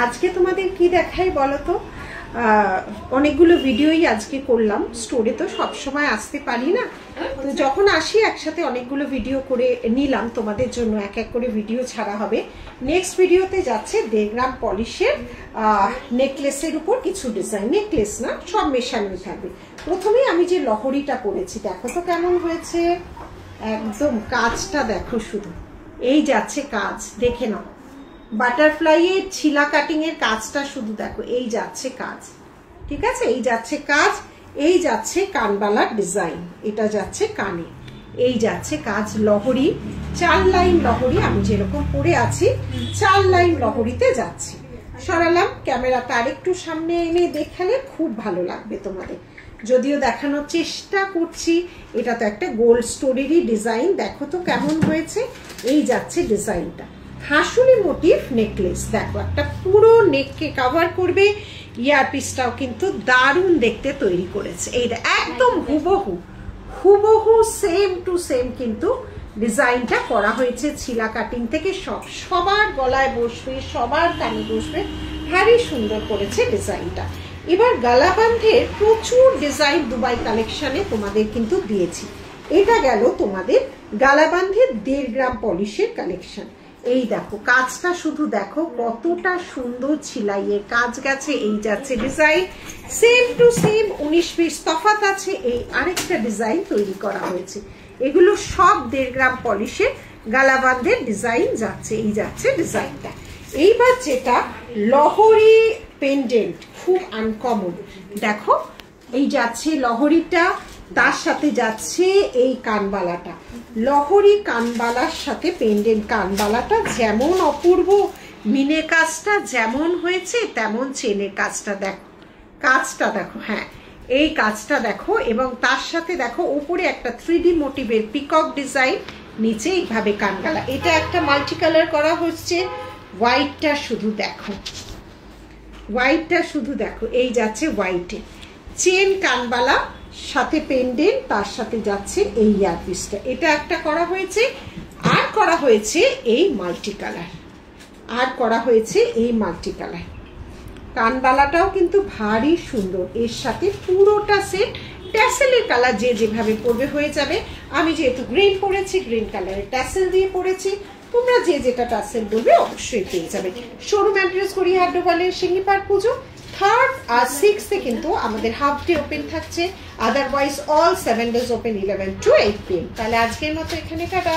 আজকে তোমাদের কি দেখাই বলো তো, অনেকগুলো ভিডিওই আজকে করলাম। স্টোরে তো সবসময় আসতে পারি না, তো যখন আসি একসাথে অনেকগুলো ভিডিও করে নিলাম তোমাদের জন্য। এক এক করে ভিডিও ছাড়া হবে। নেক্সট ভিডিওতে যাচ্ছে 1.5 গ্রাম পলিশের নেকলেসের উপর কিছু ডিজাইন। নেকলেস না, সব মেশানো থাকবে। প্রথমে আমি যে লহরিটা পরেছি দেখো তো কেমন হয়েছে। একদম কাজটা দেখো, শুধু এই যাচ্ছে কাজ, দেখে নাও। বাটারফ্লাই এর ছিলা কাটিং এর কাজটা শুধু দেখো, এই যাচ্ছে কাজ, ঠিক আছে। এই যাচ্ছে কাজ, এই যাচ্ছে কানবালার ডিজাইন, এটা যাচ্ছে কানে, এই যাচ্ছে কাজ। লহরি 4 লাইন লহরি, আমি যেরকম পরে আছি 4 লাইন লহরিতে যাচ্ছে। সরালাম ক্যামেরাটা আরেকটু সামনে এনে দেখালে খুব ভালো লাগবে তোমাদের, যদিও দেখানোর চেষ্টা করছি। এটা তো একটা গোল্ড স্টোরেরই ডিজাইন, দেখো তো কেমন হয়েছে। এই যাচ্ছে ডিজাইনটা, হাসুলি মোটিভ নেকলেস। দেখো একটা পুরো নেককে কভার করবে। ইয়ারপিসটাও কিন্তু দারুণ দেখতে তৈরি করেছে। এইটা একদম হুবহু সেম টু সেম কিন্তু ডিজাইনটা করা হয়েছে। ছিলা কাটিং থেকে সবার গলায় বসবে, সবার কানে বসবে, ভারী সুন্দর করেছে ডিজাইনটা। এবার গালাবান্ধের প্রচুর ডিজাইন দুবাই কালেকশনে তোমাদের কিন্তু দিয়েছি। এটা গেল তোমাদের গালাবান্ধের 1.5 গ্রাম পলিশের কালেকশন। এই দেখো কাজটা শুধু দেখো কতটা সুন্দর ছিলাইয়ের কাজ গেছে। এই যাচ্ছে design same to same, 19 piece তফাৎ আছে। এই আরেকটা ডিজাইন তৈরি করা হয়েছে। এগুলো সব 1.5 গ্রাম পলিশের গালাবান্ধের ডিজাইন যাচ্ছে। এই যাচ্ছে ডিজাইনটা। এইবার যেটা লহরি পেন্ডেন্ট, খুব আনকমন। দেখো এই যাচ্ছে লহরিটা, তার সাথে যাচ্ছে এই কানবালাটা। লহরি কানবালার সাথে পেন্ডেন্ট কানবালাটা যেমন অপূর্ব, মিনে কাজটা যেমন হয়েছে তেমন চেনের কাজটা দেখো, কাজটা দেখো, হ্যাঁ এই কাজটা দেখো। এবং তার সাথে দেখো উপরে একটা 3D মোটিভের পিকক ডিজাইন, নিচে এইভাবে কানবালা। এটা একটা মাল্টি কালার করা হচ্ছে। হোয়াইটটা শুধু দেখো, হোয়াইটটা শুধু দেখো, এই যাচ্ছে হোয়াইটে চেন কানবালা, সাথে পেন্ডেন্ট, তার সাথে যাচ্ছে এই ইয়ারপিসটা। এটা একটা করা হয়েছে। আর করা হয়েছে এই মাল্টি কালার, আর করা হয়েছে এই মাল্টি কালার। কানবালাটাও কিন্তু ভারী সুন্দর। এর সাথে পুরোটা সেট ট্যাসেলের কালার যে যেভাবে পরবে হয়ে যাবে। আমি যেহেতু গ্রিন পরেছি, গ্রিন কালারের ট্যাসেল দিয়ে পরেছি। তোমরা যে যেটা টাসেল বলবে অবশ্যই পেয়ে যাবে। শোরুম অ্যাড্রেস গড়িয়াহাট ডোবালের সিঙ্গি পার্ক পুজো। 3rd আর 6th কিন্তু আমাদের হাফ ডে ওপেন থাকছে, otherwise all 7 days open 11 to 8 PM। তাহলে আজকের মতো এখানে টাটা।